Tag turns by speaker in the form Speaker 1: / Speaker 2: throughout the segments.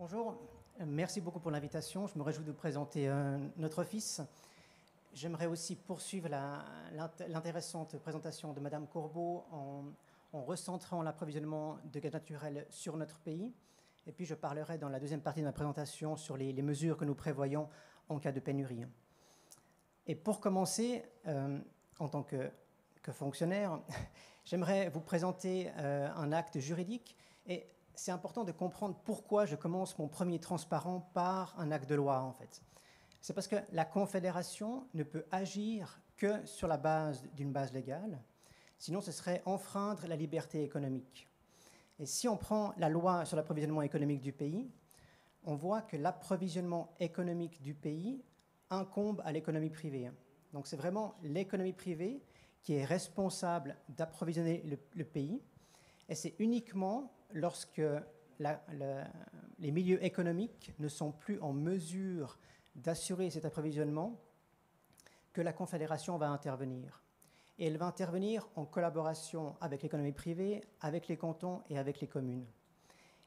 Speaker 1: Bonjour, merci beaucoup pour l'invitation. Je me réjouis de vous présenter notre office. J'aimerais aussi poursuivre l'intéressante présentation de Madame Corbeau en recentrant l'approvisionnement de gaz naturel sur notre pays. Et puis je parlerai dans la deuxième partie de ma présentation sur les mesures que nous prévoyons en cas de pénurie. Et pour commencer, en tant que fonctionnaire, j'aimerais vous présenter un acte juridique. Et c'est important de comprendre pourquoi je commence mon premier transparent par un acte de loi, en fait. C'est parce que la Confédération ne peut agir que sur la base d'une base légale, sinon ce serait enfreindre la liberté économique. Et si on prend la loi sur l'approvisionnement économique du pays, on voit que l'approvisionnement économique du pays incombe à l'économie privée. Donc c'est vraiment l'économie privée qui est responsable d'approvisionner le pays, et c'est uniquement lorsque les milieux économiques ne sont plus en mesure d'assurer cet approvisionnement que la Confédération va intervenir. Et elle va intervenir en collaboration avec l'économie privée, avec les cantons et avec les communes.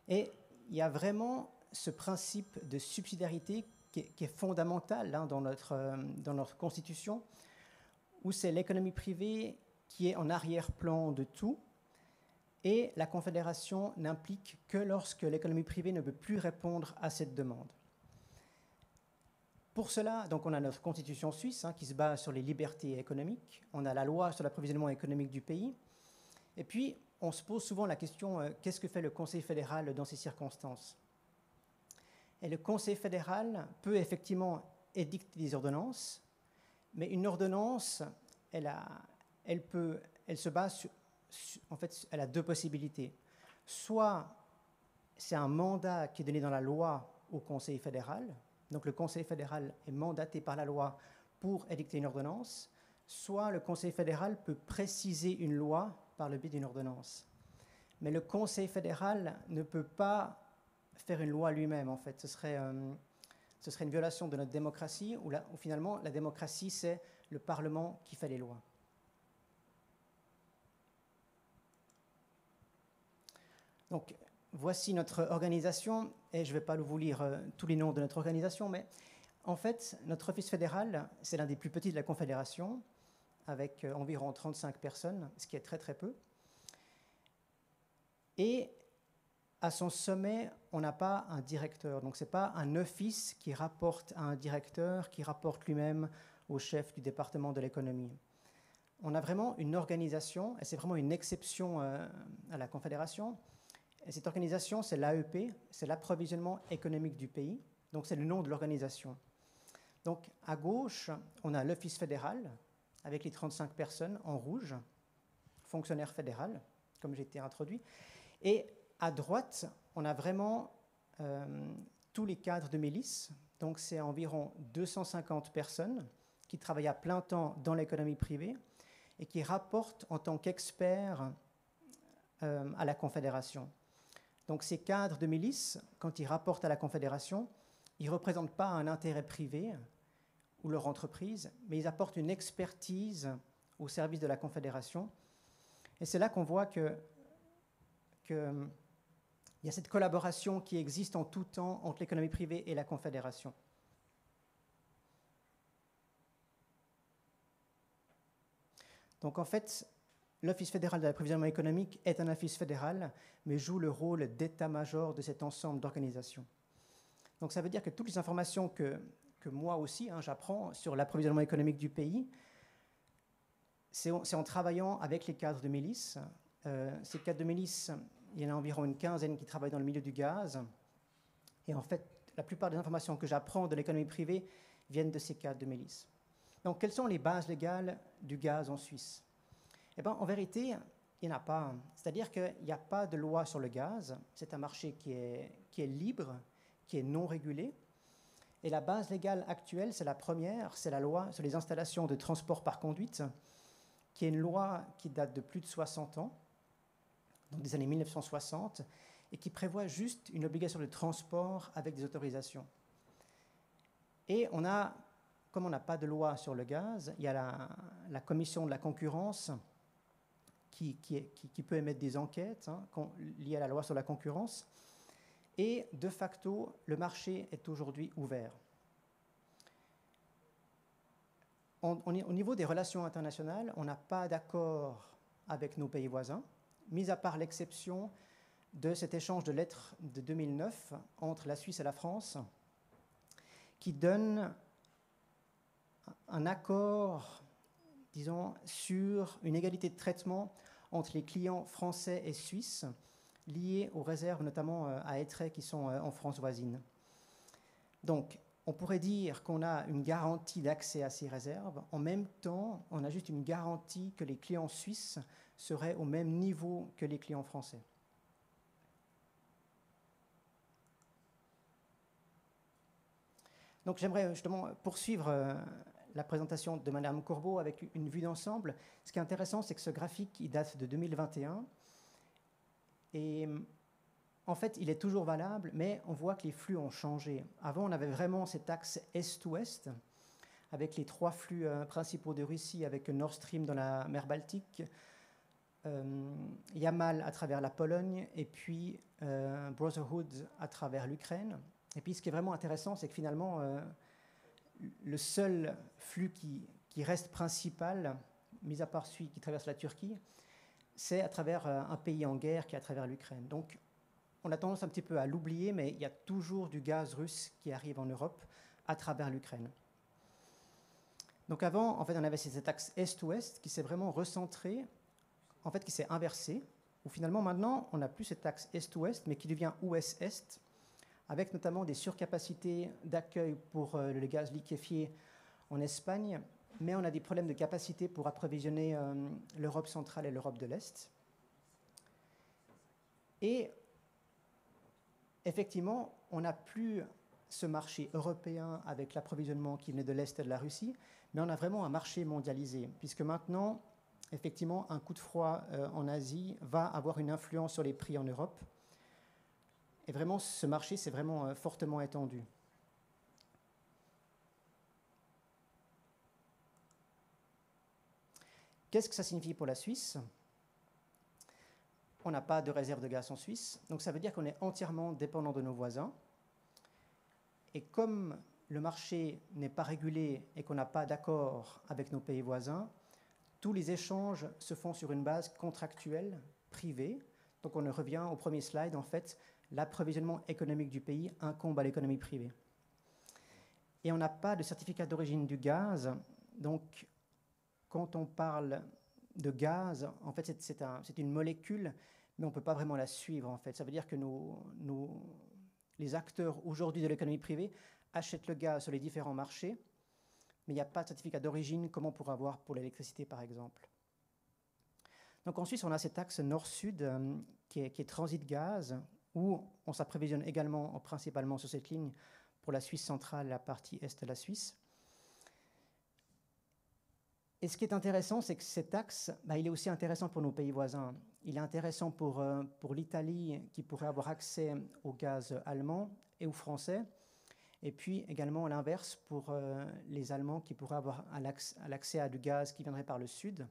Speaker 1: Et il y a vraiment ce principe de subsidiarité qui est fondamental dans notre Constitution, où c'est l'économie privée qui est en arrière-plan de tout, et la Confédération n'implique que lorsque l'économie privée ne peut plus répondre à cette demande. Pour cela, donc, on a notre Constitution suisse qui se base sur les libertés économiques, on a la loi sur l'approvisionnement économique du pays, et puis on se pose souvent la question qu'est-ce que fait le Conseil fédéral dans ces circonstances? Et le Conseil fédéral peut effectivement édicter des ordonnances, mais une ordonnance, elle se base sur, en fait, elle a deux possibilités. Soit c'est un mandat qui est donné dans la loi au Conseil fédéral, donc le Conseil fédéral est mandaté par la loi pour édicter une ordonnance, soit le Conseil fédéral peut préciser une loi par le biais d'une ordonnance. Mais le Conseil fédéral ne peut pas faire une loi lui-même, en fait. Ce serait une violation de notre démocratie, où finalement, la démocratie, c'est le Parlement qui fait les lois. Donc, voici notre organisation, et je ne vais pas vous lire tous les noms de notre organisation, mais en fait, notre office fédéral, c'est l'un des plus petits de la Confédération, avec environ 35 personnes, ce qui est très très peu. Et à son sommet, on n'a pas un directeur, donc ce n'est pas un office qui rapporte à un directeur, qui rapporte lui-même au chef du département de l'économie. On a vraiment une organisation, et c'est vraiment une exception à la Confédération. Et cette organisation, c'est l'AEP, c'est l'approvisionnement économique du pays. Donc, c'est le nom de l'organisation. Donc, à gauche, on a l'Office fédéral, avec les 35 personnes en rouge, fonctionnaire fédéral, comme j'ai été introduit. Et à droite, on a vraiment tous les cadres de milice. Donc, c'est environ 250 personnes qui travaillent à plein temps dans l'économie privée et qui rapportent en tant qu'experts à la Confédération. Donc ces cadres de milice, quand ils rapportent à la Confédération, ils ne représentent pas un intérêt privé ou leur entreprise, mais ils apportent une expertise au service de la Confédération. Et c'est là qu'on voit qu'il y a cette collaboration qui existe en tout temps entre l'économie privée et la Confédération. Donc en fait, l'Office fédéral de l'approvisionnement économique est un office fédéral, mais joue le rôle d'état-major de cet ensemble d'organisations. Donc ça veut dire que toutes les informations que moi aussi j'apprends sur l'approvisionnement économique du pays, c'est en travaillant avec les cadres de milice. Ces cadres de milice, il y en a environ une quinzaine qui travaillent dans le milieu du gaz. Et en fait, la plupart des informations que j'apprends de l'économie privée viennent de ces cadres de milice. Donc quelles sont les bases légales du gaz en Suisse? Eh bien, en vérité, il n'y en a pas. C'est-à-dire qu'il n'y a pas de loi sur le gaz. C'est un marché qui est libre, qui est non régulé. Et la base légale actuelle, c'est la première, c'est la loi sur les installations de transport par conduite, qui est une loi qui date de plus de 60 ans, donc des années 1960, et qui prévoit juste une obligation de transport avec des autorisations. Et comme on n'a pas de loi sur le gaz, il y a la commission de la concurrence qui peut émettre des enquêtes liées à la loi sur la concurrence. Et de facto, le marché est aujourd'hui ouvert. Au niveau des relations internationales, on n'a pas d'accord avec nos pays voisins, mis à part l'exception de cet échange de lettres de 2009 entre la Suisse et la France, qui donne un accord, disons, sur une égalité de traitement entre les clients français et suisses, liés aux réserves notamment à Étré qui sont en France voisine. Donc, on pourrait dire qu'on a une garantie d'accès à ces réserves. En même temps, on a juste une garantie que les clients suisses seraient au même niveau que les clients français. Donc, j'aimerais justement poursuivre la présentation de Madame Corbeau avec une vue d'ensemble. Ce qui est intéressant, c'est que ce graphique, il date de 2021. Et en fait, il est toujours valable, mais on voit que les flux ont changé. Avant, on avait vraiment cet axe est-ouest, avec les 3 flux principaux de Russie, avec Nord Stream dans la mer Baltique, Yamal à travers la Pologne, et puis Brotherhood à travers l'Ukraine. Et puis, ce qui est vraiment intéressant, c'est que finalement, le seul flux qui reste principal, mis à part celui qui traverse la Turquie, c'est à travers un pays en guerre qui est à travers l'Ukraine. Donc, on a tendance un petit peu à l'oublier, mais il y a toujours du gaz russe qui arrive en Europe à travers l'Ukraine. Donc avant, en fait, on avait cet axe est-ouest qui s'est vraiment recentré, en fait, qui s'est inversé, où finalement, maintenant, on n'a plus cet axe est-ouest, mais qui devient ouest-est, avec notamment des surcapacités d'accueil pour le gaz liquéfié en Espagne, mais on a des problèmes de capacité pour approvisionner l'Europe centrale et l'Europe de l'Est. Et effectivement, on n'a plus ce marché européen avec l'approvisionnement qui venait de l'Est et de la Russie, mais on a vraiment un marché mondialisé, puisque maintenant, effectivement, un coup de froid en Asie va avoir une influence sur les prix en Europe. Et vraiment, ce marché s'est vraiment fortement étendu. Qu'est-ce que ça signifie pour la Suisse ? On n'a pas de réserve de gaz en Suisse, donc ça veut dire qu'on est entièrement dépendant de nos voisins. Et comme le marché n'est pas régulé et qu'on n'a pas d'accord avec nos pays voisins, tous les échanges se font sur une base contractuelle, privée. Donc on revient au premier slide, en fait, l'approvisionnement économique du pays incombe à l'économie privée. Et on n'a pas de certificat d'origine du gaz, donc quand on parle de gaz, en fait, c'est une molécule, mais on ne peut pas vraiment la suivre, en fait. Ça veut dire que les acteurs aujourd'hui de l'économie privée achètent le gaz sur les différents marchés, mais il n'y a pas de certificat d'origine comme on pourrait avoir pour l'électricité, par exemple. Donc en Suisse, on a cet axe nord-sud qui est transit gaz, où on s'approvisionne également principalement sur cette ligne pour la Suisse centrale, la partie est de la Suisse. Et ce qui est intéressant, c'est que cet axe, il est aussi intéressant pour nos pays voisins. Il est intéressant pour l'Italie, qui pourrait avoir accès au gaz allemand et au français. Et puis également, à l'inverse, pour les Allemands qui pourraient avoir l'accès à du gaz qui viendrait par le sud.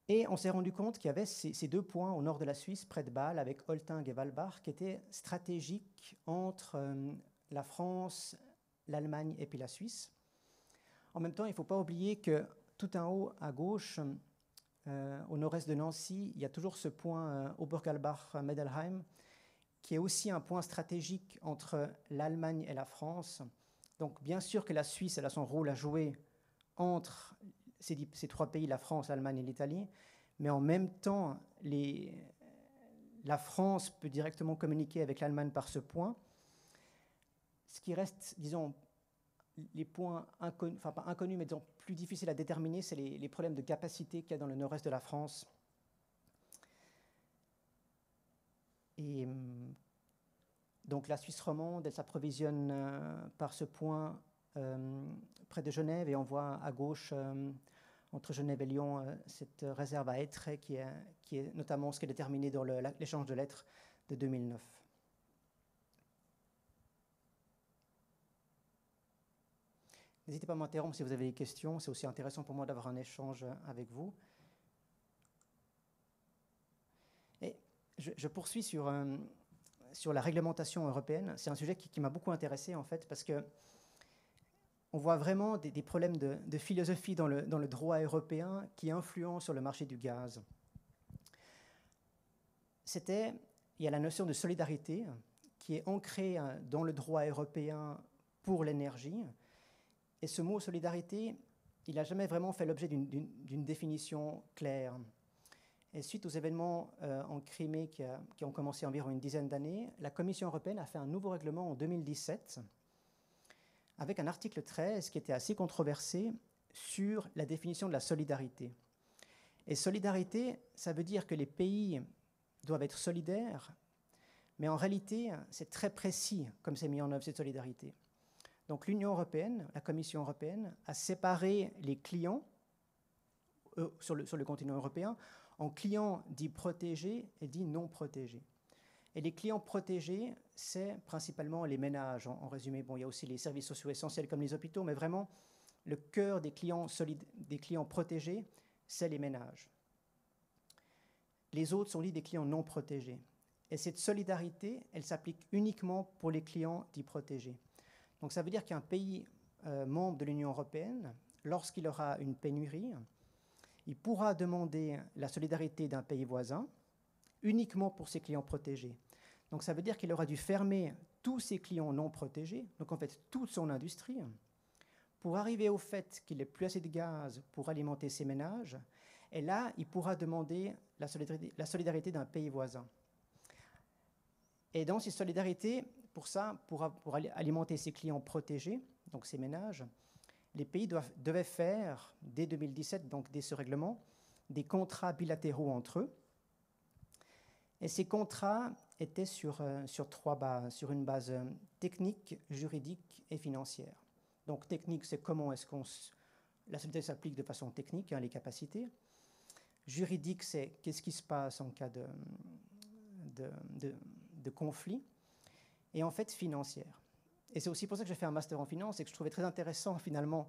Speaker 1: Et on s'est rendu compte qu'il y avait ces 2 points au nord de la Suisse, près de Bâle, avec Olting et Walbach, qui étaient stratégiques entre la France, l'Allemagne et puis la Suisse. En même temps, il ne faut pas oublier que tout en haut à gauche, au nord-est de Nancy, il y a toujours ce point Obergalbach-Medelheim, qui est aussi un point stratégique entre l'Allemagne et la France. Donc bien sûr que la Suisse elle a son rôle à jouer entre ces 3 pays, la France, l'Allemagne et l'Italie, mais en même temps, la France peut directement communiquer avec l'Allemagne par ce point. Ce qui reste, disons, les points inconnus, enfin pas inconnus, mais disons plus difficiles à déterminer, c'est les problèmes de capacité qu'il y a dans le nord-est de la France. Et donc la Suisse romande, elle s'approvisionne par ce point près de Genève, et on voit à gauche, entre Genève et Lyon, cette réserve à Étré qui est notamment ce qui est déterminé dans l'échange de lettres de 2009. N'hésitez pas à m'interrompre si vous avez des questions. C'est aussi intéressant pour moi d'avoir un échange avec vous. Et je poursuis sur sur la réglementation européenne. C'est un sujet qui m'a beaucoup intéressé, en fait, parce que on voit vraiment des problèmes de philosophie dans le droit européen qui influencent sur le marché du gaz. Il y a la notion de solidarité qui est ancrée dans le droit européen pour l'énergie. Et ce mot solidarité, il n'a jamais vraiment fait l'objet d'une définition claire. Et suite aux événements en Crimée qui ont commencé environ une dizaine d'années, la Commission européenne a fait un nouveau règlement en 2017 avec un article 13 qui était assez controversé sur la définition de la solidarité. Et solidarité, ça veut dire que les pays doivent être solidaires, mais en réalité, c'est très précis comme c'est mis en œuvre cette solidarité. Donc l'Union européenne, la Commission européenne, a séparé les clients sur le continent européen en clients dits protégés et dits non protégés. Et les clients protégés, c'est principalement les ménages, en résumé. Bon, il y a aussi les services sociaux essentiels comme les hôpitaux, mais vraiment, le cœur des clients protégés, c'est les ménages. Les autres sont dits des clients non protégés. Et cette solidarité, elle s'applique uniquement pour les clients dits protégés. Donc ça veut dire qu'un pays membre de l'Union européenne, lorsqu'il aura une pénurie, il pourra demander la solidarité d'un pays voisin uniquement pour ses clients protégés. Donc ça veut dire qu'il aura dû fermer tous ses clients non protégés, donc en fait toute son industrie, pour arriver au fait qu'il n'ait plus assez de gaz pour alimenter ses ménages. Et là, il pourra demander la solidarité d'un pays voisin. Et dans ces solidarités, pour alimenter ses clients protégés, donc ses ménages, les pays devaient faire, dès 2017, donc dès ce règlement, des contrats bilatéraux entre eux. Et ces contrats étaient sur 3 bases, sur une base technique, juridique et financière. Donc technique, c'est comment est-ce la solidarité s'applique de façon technique, les capacités. Juridique, c'est qu'est-ce qui se passe en cas de conflit. Et en fait, financière. Et c'est aussi pour ça que j'ai fait un master en finance et que je trouvais très intéressant, finalement,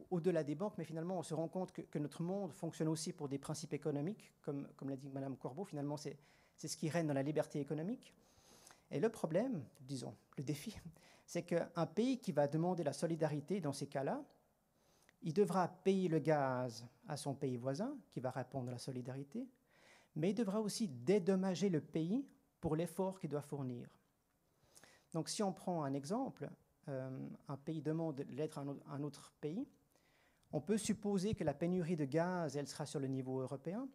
Speaker 1: au-delà des banques, mais finalement, on se rend compte que notre monde fonctionne aussi pour des principes économiques, comme l'a dit Mme Corbeau, finalement, c'est ce qui règne dans la liberté économique. Et le problème, disons, le défi, c'est qu'un pays qui va demander la solidarité dans ces cas-là, il devra payer le gaz à son pays voisin, qui va répondre à la solidarité, mais il devra aussi dédommager le pays pour l'effort qu'il doit fournir. Donc si on prend un exemple, un pays demande l'aide à un autre pays, on peut supposer que la pénurie de gaz, elle sera sur le niveau européen.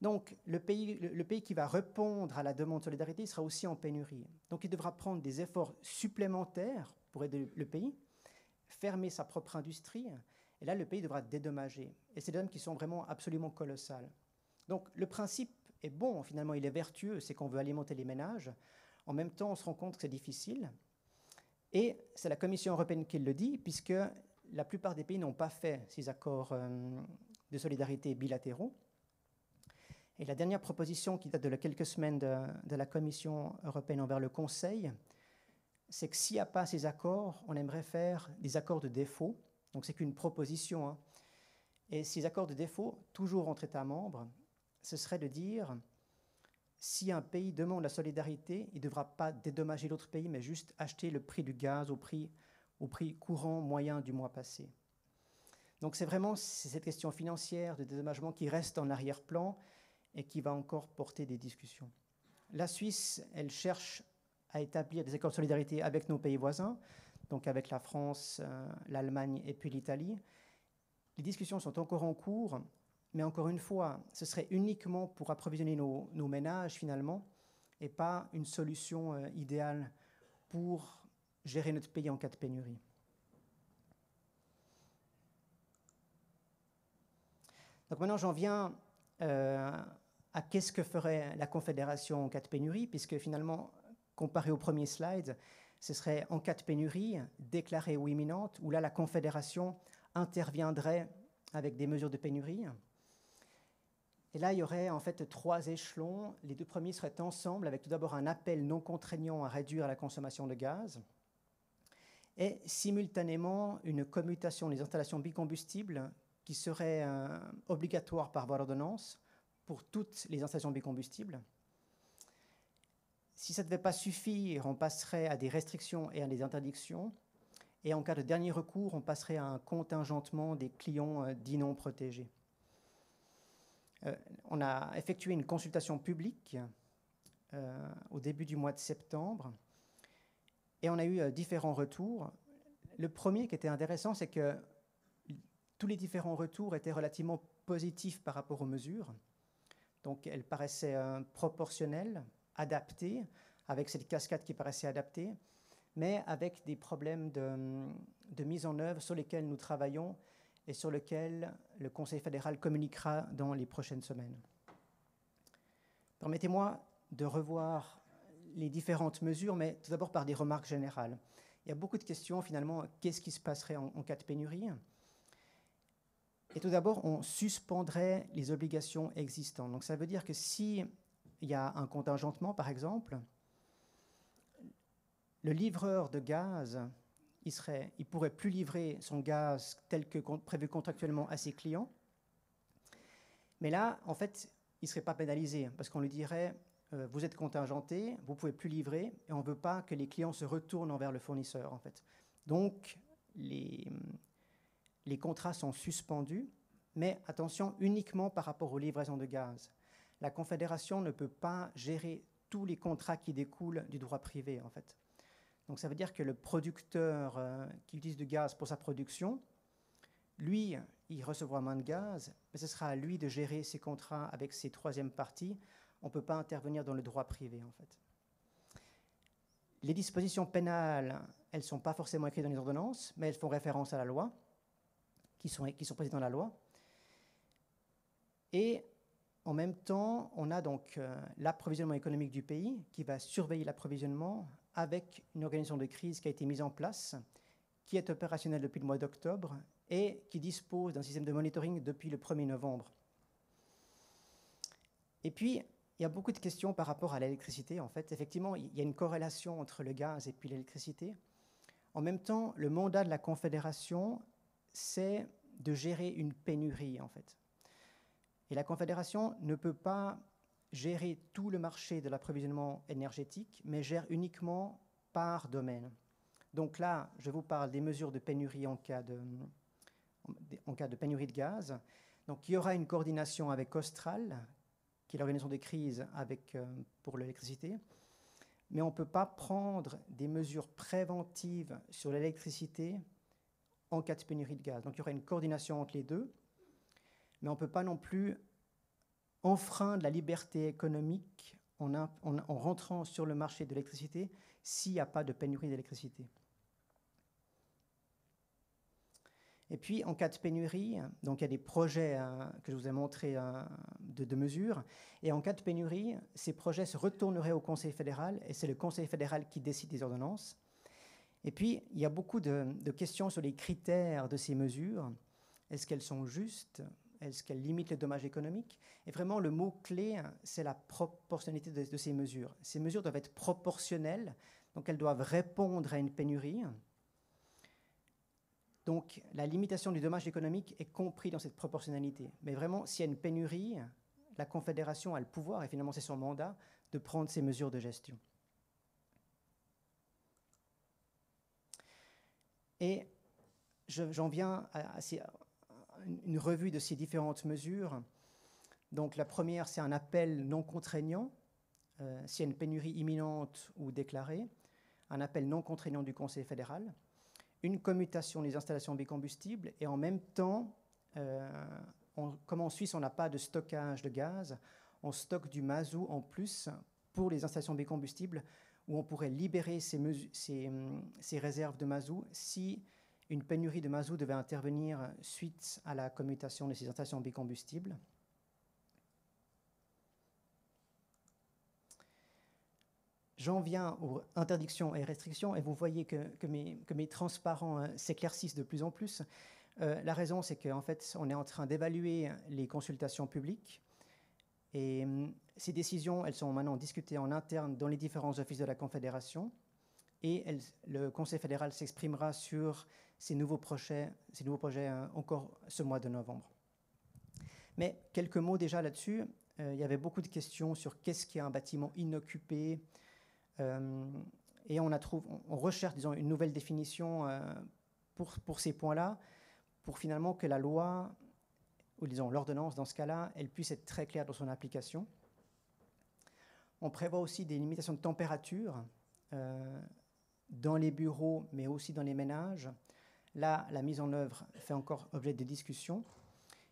Speaker 1: Donc le pays qui va répondre à la demande de solidarité sera aussi en pénurie. Donc il devra prendre des efforts supplémentaires pour aider le pays, fermer sa propre industrie, et là le pays devra dédommager. Et c'est des sommes qui sont vraiment absolument colossales. Donc le principe est bon, finalement il est vertueux, c'est qu'on veut alimenter les ménages. En même temps, on se rend compte que c'est difficile. Et c'est la Commission européenne qui le dit, puisque la plupart des pays n'ont pas fait ces accords de solidarité bilatéraux. Et la dernière proposition qui date de quelques semaines de la Commission européenne envers le Conseil, c'est que s'il n'y a pas ces accords, on aimerait faire des accords de défaut. Donc c'est qu'une proposition. Et ces accords de défaut, toujours entre États membres, ce serait de dire, si un pays demande la solidarité, il ne devra pas dédommager l'autre pays, mais juste acheter le prix du gaz au prix courant moyen du mois passé. Donc c'est vraiment cette question financière de dédommagement qui reste en arrière-plan et qui va encore porter des discussions. La Suisse, elle cherche à établir des accords de solidarité avec nos pays voisins, donc avec la France, l'Allemagne et puis l'Italie. Les discussions sont encore en cours, mais encore une fois, ce serait uniquement pour approvisionner nos ménages finalement, et pas une solution idéale pour gérer notre pays en cas de pénurie. Donc maintenant, j'en viens à qu'est-ce que ferait la Confédération en cas de pénurie, puisque finalement, comparé au premier slide, ce serait en cas de pénurie déclarée ou imminente, où là, la Confédération interviendrait avec des mesures de pénurie. Et là, il y aurait en fait 3 échelons. Les 2 premiers seraient ensemble, avec tout d'abord un appel non contraignant à réduire la consommation de gaz, et simultanément une commutation des installations bicombustibles qui serait obligatoire par voie d'ordonnance pour toutes les installations bicombustibles. Si ça ne devait pas suffire, on passerait à des restrictions et à des interdictions. Et en cas de dernier recours, on passerait à un contingentement des clients dits non protégés. On a effectué une consultation publique au début du mois de septembre et on a eu différents retours. Le premier qui était intéressant, c'est que tous les différents retours étaient relativement positifs par rapport aux mesures. Donc elles paraissaient proportionnelles, adaptées, avec cette cascade qui paraissait adaptée, mais avec des problèmes de mise en œuvre sur lesquels nous travaillons et sur lesquels le Conseil fédéral communiquera dans les prochaines semaines. Permettez-moi de revoir les différentes mesures, mais tout d'abord par des remarques générales. Il y a beaucoup de questions, finalement, qu'est-ce qui se passerait en cas de pénurie? Et tout d'abord, on suspendrait les obligations existantes. Donc ça veut dire que s'il y a un contingentement, par exemple, le livreur de gaz, il ne pourrait plus livrer son gaz tel que prévu contractuellement à ses clients. Mais là, en fait, il ne serait pas pénalisé parce qu'on lui dirait vous êtes contingenté, vous ne pouvez plus livrer et on ne veut pas que les clients se retournent envers le fournisseur, en fait. Donc, les contrats sont suspendus, mais attention, uniquement par rapport aux livraisons de gaz. La Confédération ne peut pas gérer tous les contrats qui découlent du droit privé, en fait. Donc ça veut dire que le producteur qui utilise du gaz pour sa production, lui, il recevra moins de gaz, mais ce sera à lui de gérer ses contrats avec ses troisièmes parties. On ne peut pas intervenir dans le droit privé, en fait. Les dispositions pénales, elles ne sont pas forcément écrites dans les ordonnances, mais elles font référence à la loi, qui sont prévues dans la loi. Et en même temps, on a donc l'approvisionnement économique du pays qui va surveiller l'approvisionnement avec une organisation de crise qui a été mise en place, qui est opérationnelle depuis le mois d'octobre et qui dispose d'un système de monitoring depuis le 1er novembre. Et puis, il y a beaucoup de questions par rapport à l'électricité. En fait, effectivement, il y a une corrélation entre le gaz et puis l'électricité. En même temps, le mandat de la Confédération, c'est de gérer une pénurie, en fait. Et la Confédération ne peut pas gérer tout le marché de l'approvisionnement énergétique, mais gère uniquement par domaine. Donc là, je vous parle des mesures de pénurie en cas de pénurie de gaz. Donc il y aura une coordination avec Austral, qui est l'organisation des crises pour l'électricité, mais on ne peut pas prendre des mesures préventives sur l'électricité en cas de pénurie de gaz. Donc il y aura une coordination entre les deux, mais on ne peut pas non plus enfreindre la liberté économique en rentrant sur le marché de l'électricité s'il n'y a pas de pénurie d'électricité. Et puis, en cas de pénurie, donc il y a des projets que je vous ai montrés de mesures, et en cas de pénurie, ces projets se retourneraient au Conseil fédéral, et c'est le Conseil fédéral qui décide des ordonnances. Et puis, il y a beaucoup de questions sur les critères de ces mesures. Est-ce qu'elles sont justes? Est-ce qu'elles limitent les dommages économiques? Et vraiment, le mot-clé, c'est la proportionnalité de ces mesures. Ces mesures doivent être proportionnelles, donc elles doivent répondre à une pénurie. Donc, la limitation du dommage économique est comprise dans cette proportionnalité. Mais vraiment, s'il y a une pénurie, la Confédération a le pouvoir, et finalement c'est son mandat, de prendre ces mesures de gestion. Et j'en viens à une revue de ces différentes mesures. Donc la première, c'est un appel non contraignant, s'il y a une pénurie imminente ou déclarée, un appel non contraignant du Conseil fédéral, une commutation des installations bicombustibles, et en même temps, comme en Suisse on n'a pas de stockage de gaz, on stocke du mazout en plus pour les installations bicombustibles, où on pourrait libérer ces réserves de mazout si une pénurie de mazout devait intervenir suite à la commutation de ces installations bicombustibles. J'en viens aux interdictions et restrictions, et vous voyez que mes transparents s'éclaircissent de plus en plus. La raison, c'est qu'en fait, on est en train d'évaluer les consultations publiques, et ces décisions, elles sont maintenant discutées en interne dans les différents offices de la Confédération, et le Conseil fédéral s'exprimera sur ces nouveaux projets encore ce mois de novembre. Mais quelques mots déjà là-dessus. Il y avait beaucoup de questions sur qu'est-ce qui est un bâtiment inoccupé, Et on recherche, disons, une nouvelle définition pour ces points-là, pour finalement que la loi, ou disons l'ordonnance dans ce cas-là, elle puisse être très claire dans son application. On prévoit aussi des limitations de température dans les bureaux, mais aussi dans les ménages. Là, la mise en œuvre fait encore objet de discussion.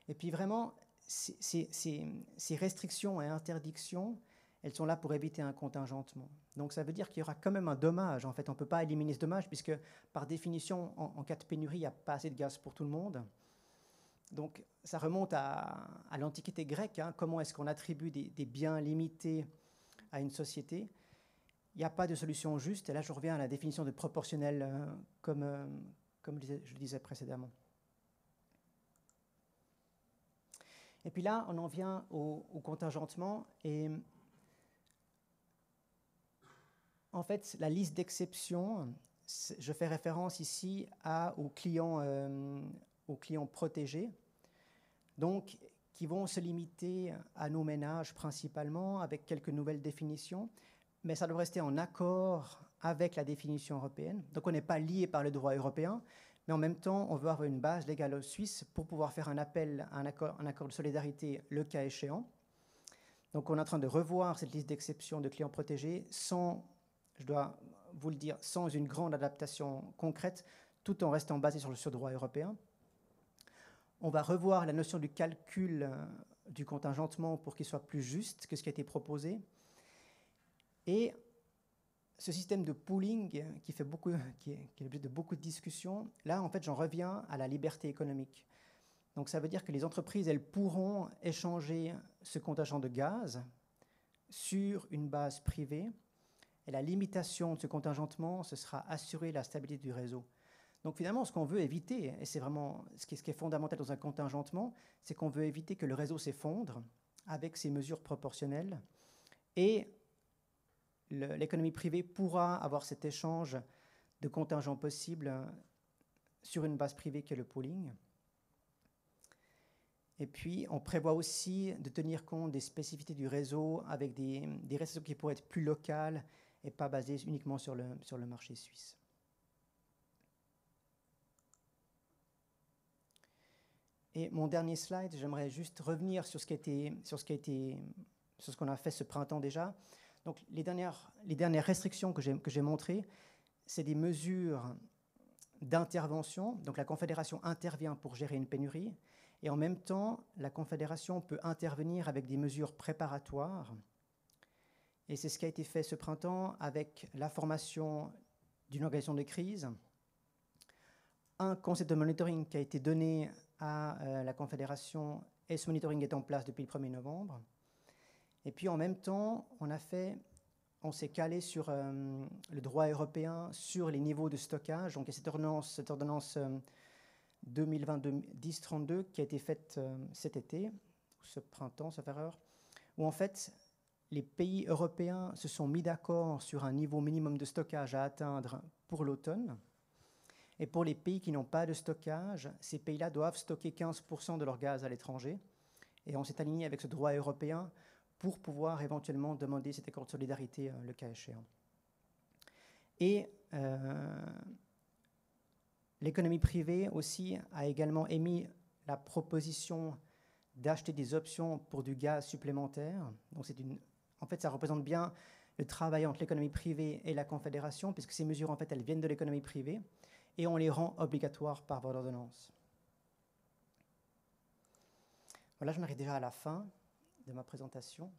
Speaker 1: Et puis vraiment, ces restrictions et interdictions, elles sont là pour éviter un contingentement. Donc ça veut dire qu'il y aura quand même un dommage. En fait, on ne peut pas éliminer ce dommage, puisque par définition, en cas de pénurie, il n'y a pas assez de gaz pour tout le monde. Donc ça remonte à l'Antiquité grecque. Hein. Comment est-ce qu'on attribue des biens limités à une société? Il n'y a pas de solution juste. Et là, je reviens à la définition de proportionnel, comme je le disais précédemment. Et puis là, on en vient au contingentement. Et en fait, la liste d'exceptions, je fais référence ici aux clients protégés, donc qui vont se limiter à nos ménages principalement, avec quelques nouvelles définitions, mais ça doit rester en accord avec la définition européenne. Donc on n'est pas lié par le droit européen, mais en même temps, on veut avoir une base légale suisse pour pouvoir faire un appel à un accord de solidarité le cas échéant. Donc on est en train de revoir cette liste d'exceptions de clients protégés sans, je dois vous le dire, sans une grande adaptation concrète, tout en restant basé sur le droit européen. On va revoir la notion du calcul du contingentement pour qu'il soit plus juste que ce qui a été proposé. Et ce système de pooling qui est l'objet de beaucoup de discussions, là, en fait, j'en reviens à la liberté économique. Donc ça veut dire que les entreprises, elles pourront échanger ce contingent de gaz sur une base privée. Et la limitation de ce contingentement, ce sera assurer la stabilité du réseau. Donc finalement, ce qu'on veut éviter, et c'est vraiment ce qui est fondamental dans un contingentement, c'est qu'on veut éviter que le réseau s'effondre avec ces mesures proportionnelles. Et l'économie privée pourra avoir cet échange de contingents possibles sur une base privée qui est le pooling. Et puis, on prévoit aussi de tenir compte des spécificités du réseau avec des restrictions qui pourraient être plus locales et pas basées uniquement sur le marché suisse. Et mon dernier slide, j'aimerais juste revenir sur ce qu'on a fait ce printemps déjà. Donc, les dernières restrictions que j'ai montrées, c'est des mesures d'intervention. Donc, la Confédération intervient pour gérer une pénurie. Et en même temps, la Confédération peut intervenir avec des mesures préparatoires. Et c'est ce qui a été fait ce printemps avec la formation d'une organisation de crise, un concept de monitoring qui a été donné à la Confédération, et ce monitoring est en place depuis le 1er novembre. Et puis en même temps, on s'est calé sur le droit européen, sur les niveaux de stockage. Donc il y a cette ordonnance 2022-1032 qui a été faite cet été, ce printemps, sauf erreur, où en fait les pays européens se sont mis d'accord sur un niveau minimum de stockage à atteindre pour l'automne. Et pour les pays qui n'ont pas de stockage, ces pays-là doivent stocker 15% de leur gaz à l'étranger. Et on s'est aligné avec ce droit européen pour pouvoir éventuellement demander cet accord de solidarité le cas échéant. Et l'économie privée aussi a également émis la proposition d'acheter des options pour du gaz supplémentaire. Donc en fait, ça représente bien le travail entre l'économie privée et la Confédération, puisque ces mesures, en fait, elles viennent de l'économie privée, et on les rend obligatoires par voie d'ordonnance. Voilà, j'en arrive déjà à la fin de ma présentation.